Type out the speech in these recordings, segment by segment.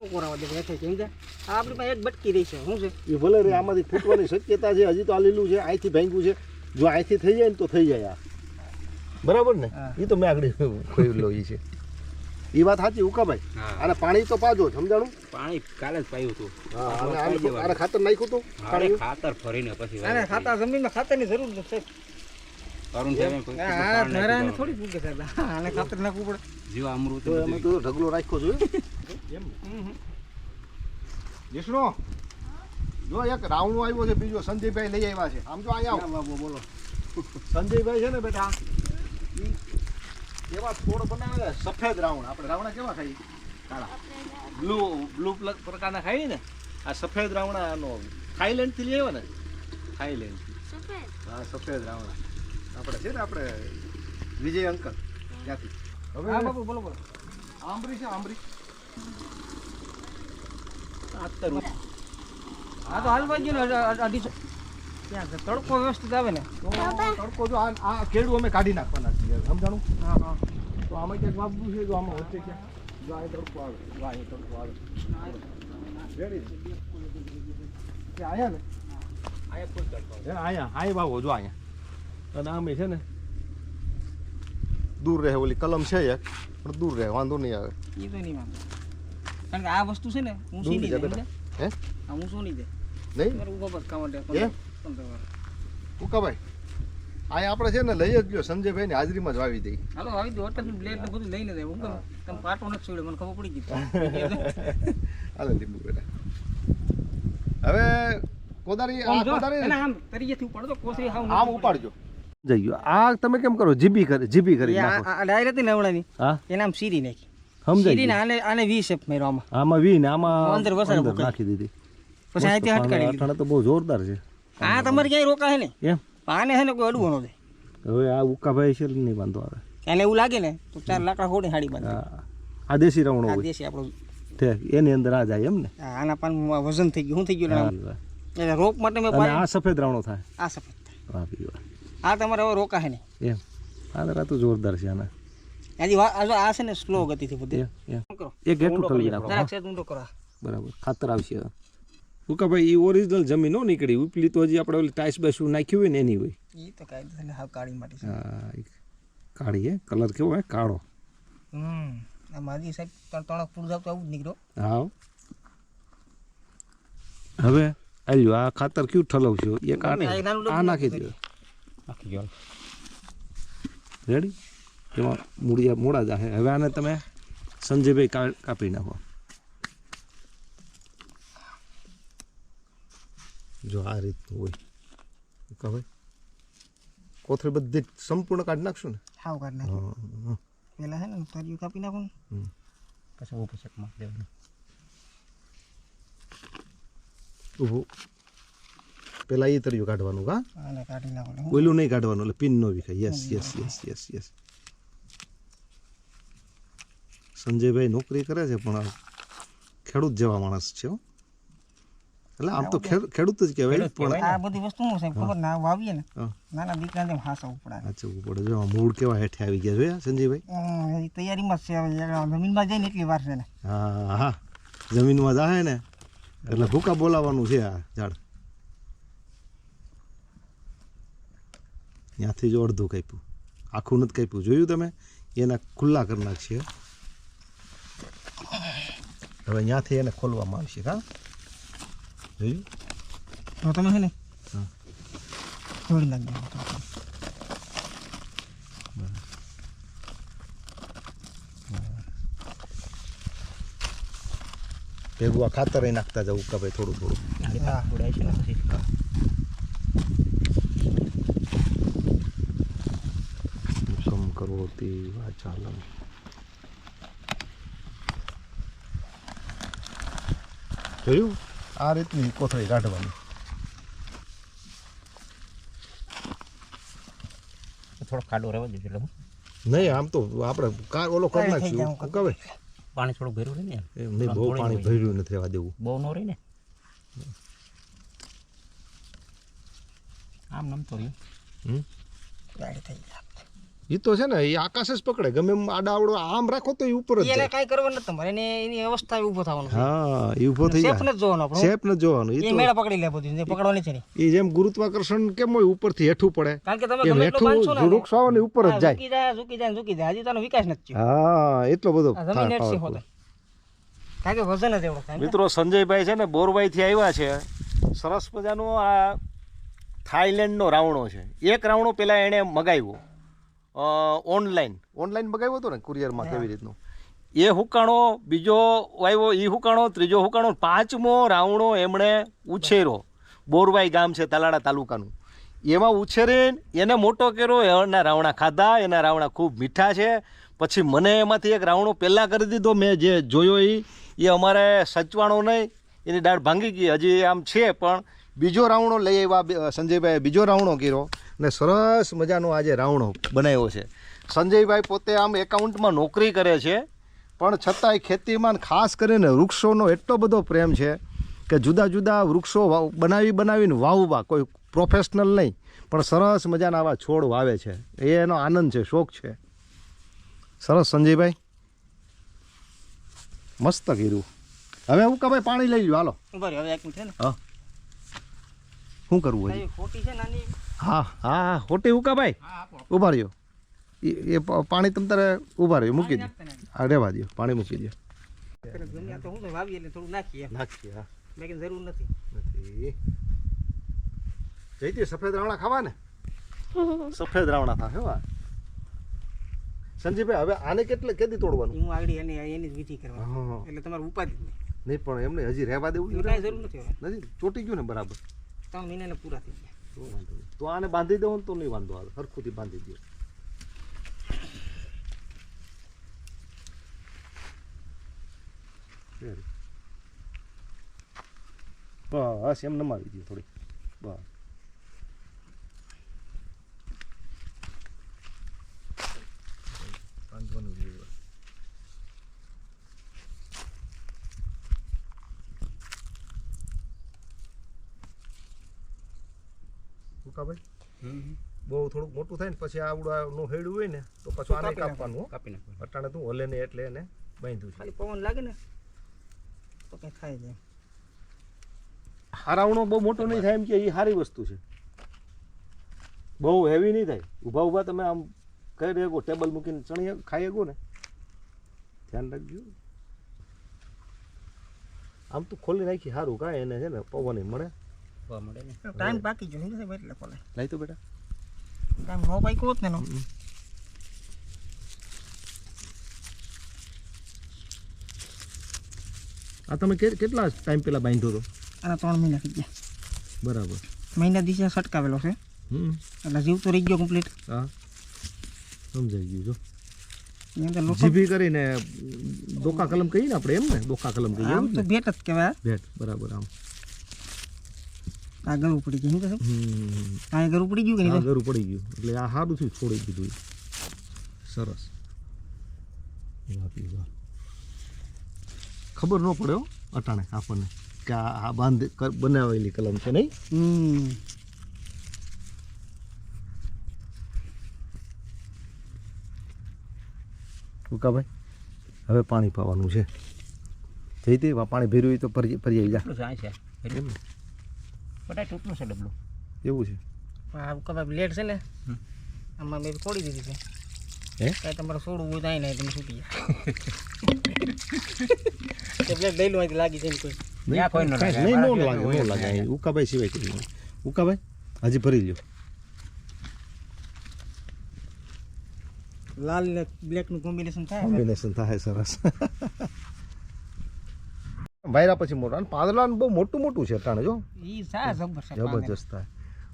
કોરાવા દે બેઠે છે સમજે આપણી પાસે એક બટકી રહી છે શું છે એ ભલે રે આમાંથી ફૂટવાની શક્યતા છે હજી તો આ લીલું છે અહીંથી ભાંગ્યું છે જો અહીંથી થઈ જાય ને તો થઈ જાય આ બરાબર ને એ તો મેં આગળ ખોઈ લો છે એ વાત સાચી ઉકાભાઈ અને પાણી તો પાજો સમજાણું પાણી કાલે જ પાયું હતું આને ખાતર નાખ્યું હતું ખાતર ફરીને પછી અને ખાતર જમીનમાં ખાતરની જરૂર છે અરુણ સાહેબ હા નરાને થોડી ફૂગે સાહેબ આને ખાતર નાખવું પડે જીવા અમૃત તો અમે તો ઢગલો રાખ્યો જોઈએ એમ જીસણો જો એક રાવણો આવ્યો છે બીજો સંજયભાઈ લઈ આવ્યા છે આમ જો અહીંયા આવો બોલો સંજયભાઈ છે ને બેટા એવા છોડ બનાવે સફેદ રાવણ આપણે રાવણા કેવા ખાઈ કાળા બ્લુ પ્રકારના ખાઈ ને આ સફેદ રાવણાનો થાઈલેન્ડ થી લઈ આવ્યા ને થાઈલેન્ડ હા સફેદ રાવણા આપણે છે ને આપણે વિજય અંકલ ત્યાંથી હવે હા બાપુ બોલો બોલો આંબરી છે આંબરી આ તો હાલવા જ ને 250 ત્યાં તડકો વ્યવસ્થિત આવે ને તો તડકો જો આ કેળું અમે કાઢી નાખવાના છીએ સમજાણું હા હા તો આમાં ક્યાંક વાપવું છે જો આમાં વચ્ચે ક્યાં જો આ તડકો આવે જો આ તડકો આવે રેડી કે આયા ને આયા ફૂલ તડકો અહીંયા વાવો જો અહીંયા અને આમે છે ને દૂર રહે ઓલી કલમ છે એક પણ દૂર રહે વાંધો નહીં આવે એ તો નહીં વાંધો કારણ કે આ વસ્તુ છે ને ઊંચી નહીં જાય હે આ ઊંચું નહીં જાય નહીં તમારે ઉભા પર કામ માટે ઉકાભાઈ અહીંયા આપણે છે ને લઈ જ ગયો સંજયભાઈ ની હાજરીમાં જ વાવી દઈ હાલો આવી દો હોટલ બ્લેડ ને બધું લઈને જાય હું તમે પાટો નથી છોડ્યો મને ખબર પડી ગઈ હાલે લીંબુ બેટા હવે કોદારી આ કોદારી આમ તરીએથી ઉપાડો કોસરી હાવ આમ ઉપાડજો જઈયો આ તમે કેમ કરો જીબી કરી નાખો આ ડાયરેક્ટ હતી નવણાની હા એના આમ સીરી નાખી સમજાય સીરીને આને વી શેપ મેરો આમાં વી ને આમાં અંદર વસાડ નાખી દીધી પછી અહીંથી હટકાડી અઠાણા તો બહુ જોરદાર છે આ તમારે ક્યાંય રોકા હે ને એમ આને હે ને કોઈ અડવું ન દે હવે આ ઉકાભાઈ છે નહીં વાંધો આવે એને એવું લાગે ને તો 4 લાકડા હોડી હાડી બાંધે આ દેશી રવણો આ હોય દેશી આપણો ઠીક એની અંદર આ જાય એમ ને આના પાનમાં વજન થઈ ગયું શું થઈ ગયું એટલે રોક માટે મેં અને આ સફેદ રાવણો થાય આ સફેદ વાહ ભી વાહ આ તમારે હવે રોકા હે ને એમ આ તો જોરદાર છે આના હજી આ છે ને સ્લો ગતિથી બધે કરો એક હેઠું ઠલવી નાખો જરાક સેટ ઊંડો કરો બરાબર ખાતર આવશે ઉકાભાઈ એ ઓરિજિનલ જમીન નો નીકળી ઉપલી તો હજી આપણે ઓલી ટાઈસ બેસું નાખ્યું હોય ને એની હોય એ તો કાયદેસર હાવ કાળી માટી છે હા કાળી હે કલર કેવો હે કાળો આ માજી સાહેબ તણક ફૂલ જાવ તો આવું જ નીકળો હા હવે આલ્યો આ ખાતર ક્યું ઠલવશો એક આ નાખી દો આખી ગયો રેડી એમાં મૂળિયા મોડા જાહે હવે આને તમે સંજયભાઈ કાપી નાખો જો આ રીતનું હોય ભાઈ કોથળી બધી સંપૂર્ણ કાઢી નાખશું ને હાવ કાઢ નાખો પેલા હે ને તરિયું કાપી નાખો પછી ઊભું શકમાં દેવાનું ઊભું પેલા એ તરિયું કાઢવાનું કા આને કાઢી નાખો ઓલું નહીં કાઢવાનું એટલે પિન નો વિખાય yes yes yes yes yes સંજયભાઈ નોકરી કરે છે પણ ખેડૂત જેવા માણસ છે એટલે આમ તો ખેડૂત જ કહેવાય પણ આ બધી વસ્તુ નું સાહેબ ખબર ના વાવીએ ને નાના દીકરાને હાસા ઉપડા સાચું પડે જો મૂળ કેવા હેઠે આવી ગયા જોયા સંજયભાઈ તૈયારીમાં છે જમીનમાં જઈને એટલી વાર છે ને હા હા જમીનમાં જાહે ને એટલે ભૂકા બોલાવવાનું છે આ ઝાડ ત્યાંથી જો અડધું કાપ્યું આખું નથી કાપ્યું જોયું તમે એના ખુલ્લા કરી નાખશે હવે ત્યાંથી એને ખોલવામાં આવશે હા જોયું તો તમે છે ને ખોલી નાખજો ભેગું આ ખાતર નાખતા જવું કે ભાઈ થોડું થોડું ઉડાય છે ને પછી કમ કરોતી વાચાલમ જોયું આ રીતની કોથળી કાઢવાની થોડો ખાડો રહેવા દેજો એટલે નહીં આમ તો આપણે ઓલો કરી નાખશું કવે પાણી થોડું ભર્યું રહે ને એમ નહીં બહુ પાણી ભર્યું નથી રહેવા દેવું બહુ ન રહે ને આમ નમતો રહ્યું ગાડી થઈ જાય એ તો છે ને એ આકાશ જ પકડે ગમે એમ આડા આવડો આમ રાખો તો એ ઉપર જ એને જાય કાંઈ કરવાનું નથી તમારે એને એની અવસ્થાએ ઊભો થવાનું છે. હા એ ઊભો થઈ શેપ જાય નથી જોવાનો આપણો. શેપ ન જોવાનું એ મેળા પકડી લે બધું જે પકડવાની છે ને. એ જેમ ગુરુત્વાકર્ષણ કેમ હોય ઉપરથી હેઠું પડે કારણ કે તમે એમ ગમે એટલું બાંધશો ને વૃક્ષ આવે ને ઉપર જ જાય ઝૂકી જાય હજી તો એનો વિકાસ નથી થયો. હા એટલો બધો આ જમીન એટલી હોતે. કારણ કે વજન જ એવડો થાય ને. મિત્રો સંજયભાઈ છે ને બોરવાઈથી આવ્યા છે સરસ મજાનો આ થાઈલેન્ડનો રાવણો છે એક રાવણો પેલા એણે મગાવ્યો ઓનલાઈન મગાવ્યો હતો ને કુરિયરમાં કેવી રીતનો એ હુકાણો બીજો આવ્યો એ હુકાણો ત્રીજો હુકાણો પાંચમો રાવણો એમણે ઉછેર્યો બોરવાઈ ગામ છે તાલાળા તાલુકાનું એમાં ઉછેરીને એને મોટો કર્યો એના રાવણા ખાધા એના રાવણા ખૂબ મીઠા છે પછી મને એમાંથી એક રાવણો પહેલાં કરી દીધો મેં જે જોયો એ અમારે સચવાણો નહીં એની દાળ ભાંગી ગઈ હજી આમ છે પણ બીજો રાવણો લઈ આવ્યા સંજયભાઈએ બીજો રાવણો કર્યો ને સરસ મજાનો આજે રાવણો બનાવ્યો છે સંજયભાઈ પોતે આમ એકાઉન્ટમાં નોકરી કરે છે પણ છતાંય ખેતીમાં ખાસ કરીને વૃક્ષોનો એટલો બધો પ્રેમ છે કે જુદા જુદા વૃક્ષો બનાવીને વાવવા કોઈ પ્રોફેશનલ નહીં પણ સરસ મજાના આવા છોડ વાવે છે એનો આનંદ છે શોખ છે સરસ સંજયભાઈ મસ્ત કીધું હવે હું ભાઈ પાણી લઈ લ્યો હાલો ઉભા રહ્યો, હવે એક મિનિટ છે ને. હા શું કરવું હજી આ ખોટી છે નાની. હા હા ખોટી ઉકાભાઈ ઉભા રહ્યો એ પાણી તમ તારે ઉભા રહ્યો મૂકી દો હા રહેવા દો પાણી મૂકી દો ગમે આ તો હું તો વાવીએ એટલે થોડું નાખીએ એમ. નાખીએ હા બાકી જરૂર નથી. નથી જઈતી સફેદ રાવણા ખાવા ને સફેદ રાવણા થાય હો સંજીભાઈ હવે આને કેદી તોડવાનું હું આગળ એની જ વિધિ કરવાની હા એટલે તમારે ઉપાધિ જ નહીં. નહીં પણ એમને હજી રહેવા દેવું કાંઈ જરૂર નથી હવે. નથી ચોટી ગયું ને બરાબર 3 મહિનાને પૂરા થઈ ગયા. તો વાંધો નહીં તો આને બાંધી દઉં ને તો નહીં વાંધો આવે હરખુંથી બાંધી દો બસ એમ નમાવી દો થોડી બસ બાંધવાનું જોઈએ ભાઈ બહુ થોડુંક મોટું થાય ને પછી આવડું નું હેડું હોય ને તો પછી આને કાપવાનું હો. કાપી નાખવાનું. અટાણે તું હલે ને એટલે એને બાંધ્યું છે ખાલી પવન લાગે ને તો કંઈ થાય જાય. આ રાવણો બહુ મોટો નહીં થાય એમ કે એ સારી વસ્તુ છે બહુ હેવી નહીં થાય ઊભા ઊભા તમે આમ કરી શકો ટેબલ મૂકીને ચણી ખાઈ શકો ને ધ્યાન રાખજો આમ તો ખોલી નાખી સારું કાંઈ એને છે ને પવન મળે મળે ને ટાઈમ બાકી જો નહીં સાહેબ એટલે કોલે લઈ તો બેટા ટાઈમ નો બાઈક હોત ને નો. આ તમે કેટલા ટાઈમ પહેલા બાંધ્યો હતો આના 3 મહિના થઈ ગયા. બરાબર મહિના દિવસે સટકાવેલો છે એટલે જીવ તો રહી ગયો કમ્પ્લીટ. હા સમજાઈ ગયું જો એની અંદર લોકો જીભી કરીને દોકા કલમ કહીએ ને આપણે એમ ને દોકા કલમ કહીએ આમ તો ભેટ જ કહેવાય. ભેટ બરાબર આમ આ ગળું પડી ગયું શું કહે આ ગળું પડી ગયું કે હા નહીં? ગરું પડી ગયું એટલે આ સારું થયું છોડી દીધું સરસ ખબર ન પડે હો અટાણે આપણને કે આ બનાવેલી કલમ છે નહીં ઉકાભાઈ હવે પાણી પાવાનું છે જઈ દે પાણી ભર્યું હોય તો ફરી આવી જા એટલું છે એટલું બટા તૂટલું છે ડબલું એવું છે આ કબાબ લેટ છે ને આમાં મેં છોડી દીધી છે. હે કાંઈ તમારે છોડવું હોય તો અહીં નહીં તમે છૂટી જાય બ્લેક ડેલું અહીંથી લાગી જાય ને કોઈ ત્યાં કોઈ ન લાગે. નહીં નો લાગે નો લાગે ઉકાભાઈ સિવાય કોઈ નહીં ઉકાભાઈ હજી ભરી લ્યો લાલ ને બ્લેક નું કોમ્બિનેશન થાય કોમ્બિનેશન થાય સરસ વાયરા પછી મોટા અને પાંદડાનું બહુ મોટું મોટું છે અટાણે જો ઈ સા જબર છે જબરજસ્ત થાય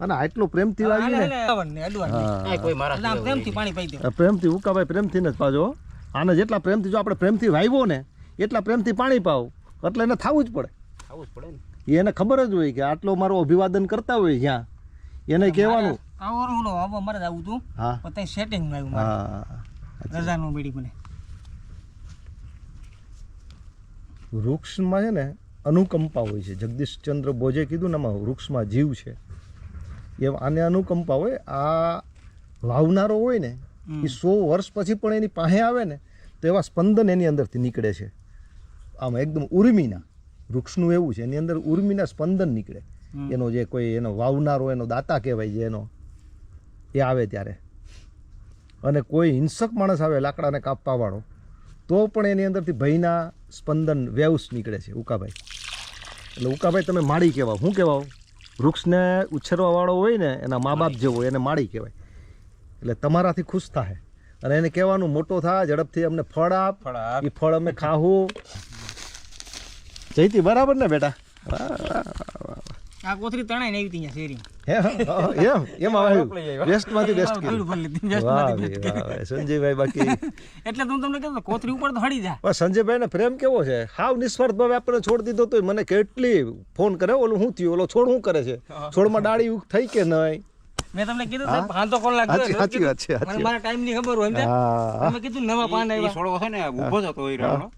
અને આટલો પ્રેમથી વાવી ને આ કોઈ મારા આમ પ્રેમથી પાણી પાઈ દો. પ્રેમથી ઉકાભાઈ પ્રેમથી ને જ પાજો આને જેટલા પ્રેમથી જો આપણે પ્રેમથી વાવ્યો ને એટલા પ્રેમથી પાણી પાવ એટલે એને થવું જ પડે આવું જ પડે ને એને ખબર જ હોય કે આટલો મારો અભિવાદન કરતા હોય જ્યાં એને કહેવાનું આવો ઓલો હવે મારે જ આવું હતું હા પણ સેટિંગ આવ્યું મારે હા રજાનું બેડી મને વૃક્ષમાં છે ને અનુકંપા હોય છે જગદીશચંદ્ર બોઝે કીધું ને આમાં વૃક્ષમાં જીવ છે એ આને અનુકંપા હોય આ વાવનારો હોય ને એ 100 વર્ષ પછી પણ એની પાસે આવે ને તો એવા સ્પંદન એની અંદરથી નીકળે છે, આમ એકદમ ઉર્મિના. વૃક્ષનું એવું છે, એની અંદર ઉર્મિના સ્પંદન નીકળે. એનો જે કોઈ એનો વાવનારો એનો દાતા કહેવાય છે એનો, એ આવે ત્યારે. અને કોઈ હિંસક માણસ આવે લાકડાને કાપવા વાળો, તો પણ એની અંદરથી ભયના સ્પંદન વેવ્સ નીકળે છે. ઉકાભાઈ એટલે ઉકાભાઈ તમે માળી કહેવાઓ. શું કહેવાઓ? વૃક્ષને ઉછેરવા વાળો હોય ને એના મા બાપ જેવો, એને માળી કહેવાય. એટલે તમારાથી ખુશ થાય અને એને કહેવાનું મોટો થા, ઝડપથી અમને ફળ આપ, એ ફળ અમે ખાવું. જયતી બરાબર ને બેટા? આ કોથરી તણાઈ ને આવી હતી અહીંયા શેરી. એમાં આવ્યું વેસ્ટમાંથી બેસ્ટ કર્યું. સંજયભાઈ બાકી એટલે હું તમને કહેતો કોથરી ઉપર તો હળી જા. સંજયભાઈ ને પ્રેમ કેવો છે, હાવ નિસ્વાર્થ ભાવે આપણને છોડ દીધો તો મને કેટલી ફોન કરે, ઓલું શું થયું, ઓલો છોડ શું કરે છે, છોડમાં ડાળી થઈ કે નહીં. મેં તમને કીધું સાહેબ પાન તો કોણ લાગ્યો. સાચી વાત છે. મને મારા ટાઈમ ની ખબર હોય એમ. તમે કીધું નવા પાન આવ્યા. છોડવો છે ને ઊભો જ હતો એ રાવણો.